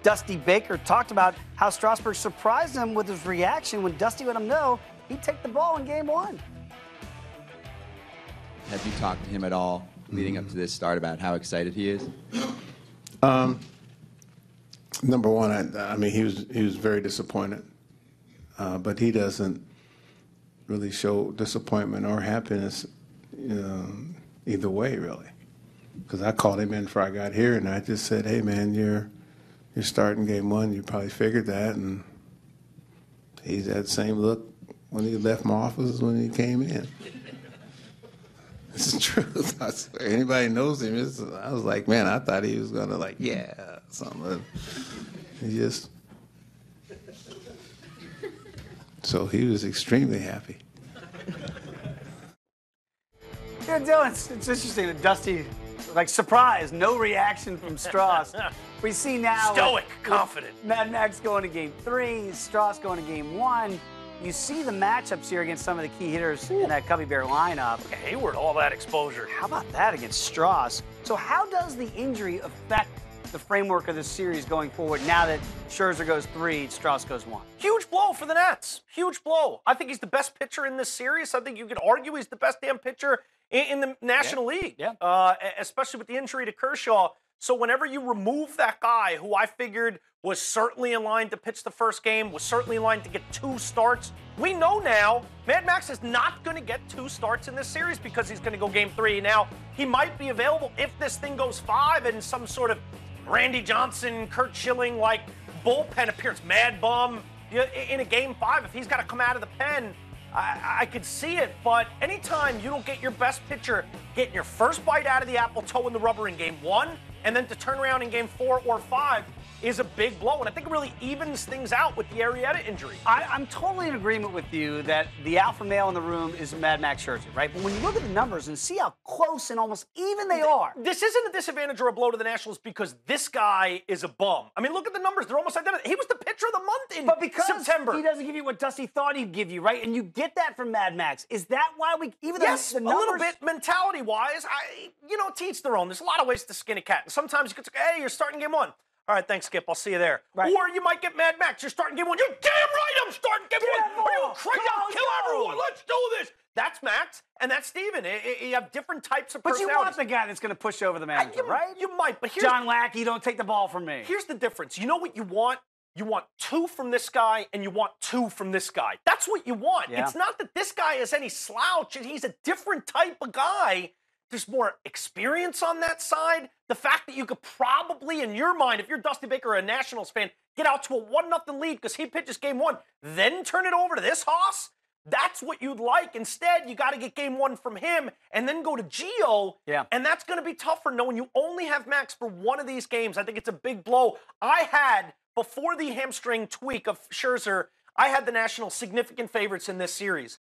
Dusty Baker talked about how Strasburg surprised him with his reaction when Dusty let him know he'd take the ball in game one. Have you talked to him at all leading up to this start about how excited he is? Number one, I mean, he was very disappointed, but he doesn't really show disappointment or happiness either way, really. Because I called him in before I got here, and I just said, "Hey, man, you're starting game one. You probably figured that." And he's had the same look when he left my office as when he came in. It's the truth. I swear. Anybody knows him. I was like, man, I thought he was gonna something. He just. So he was extremely happy. Yeah, Dylan, it's interesting that Dusty, surprised, no reaction from Strauss. We see now stoic, confident. Mad Max going to game 3, Strauss going to game 1. You see the matchups here against some of the key hitters in that Cubby Bear lineup. Okay, Hayward, all that exposure. How about that against Strauss? So how does the injury affect the framework of this series going forward now that Scherzer goes 3, Strauss goes 1? Huge blow for the Nats. Huge blow. I think he's the best pitcher in this series. I think you could argue he's the best damn pitcher in the National League, especially with the injury to Kershaw. So whenever you remove that guy who I figured was certainly in line to pitch the first game, was certainly in line to get 2 starts, we know now Mad Max is not going to get 2 starts in this series because he's going to go game 3. Now, he might be available if this thing goes 5 and some sort of Randy Johnson, Kurt Schilling-like bullpen appearance, mad bum in a game 5. If he's got to come out of the pen, I could see it, but anytime you don't get your best pitcher getting your first bite out of the apple, toe in the rubber in game 1, and then to turn around in game 4 or 5 is a big blow. And I think it really evens things out with the Arrieta injury. I'm totally in agreement with you that the alpha male in the room is Mad Max Scherzer, right? But when you look at the numbers and see how close and almost even they are. This isn't a disadvantage or a blow to the Nationals because this guy is a bum. I mean, look at the numbers. They're almost identical. He was the pitcher of the month in September. He doesn't give you what Dusty thought he'd give you, right? And you get that from Mad Max. Is that why we, even though yes, the numbers... a little bit mentality-wise, to each their own. There's a lot of ways to skin a cat. And sometimes you could say, hey, you're starting game 1. All right, thanks, Skip. I'll see you there. Right. Or you might get Mad Max. You're starting game 1. You're damn right I'm starting game 1. Are you crazy? I'll kill everyone. Let's do this. That's Max, and that's Steven. You have different types of personalities. But you want the guy that's going to push over the manager, right? You might, but here's... John Lackey, don't take the ball from me. Here's the difference. You know what you want? You want 2 from this guy, and you want 2 from this guy. That's what you want. Yeah. It's not that this guy is any slouch. He's a different type of guy. There's more experience on that side. The fact that you could probably, in your mind, if you're Dusty Baker or a Nationals fan, get out to a 1-0 lead because he pitches game 1, then turn it over to this hoss, that's what you'd like. Instead, you got to get game 1 from him and then go to Gio. Yeah. And that's going to be tougher knowing you only have Max for one of these games. I think it's a big blow. I had, before the hamstring tweak of Scherzer, I had the Nationals significant favorites in this series.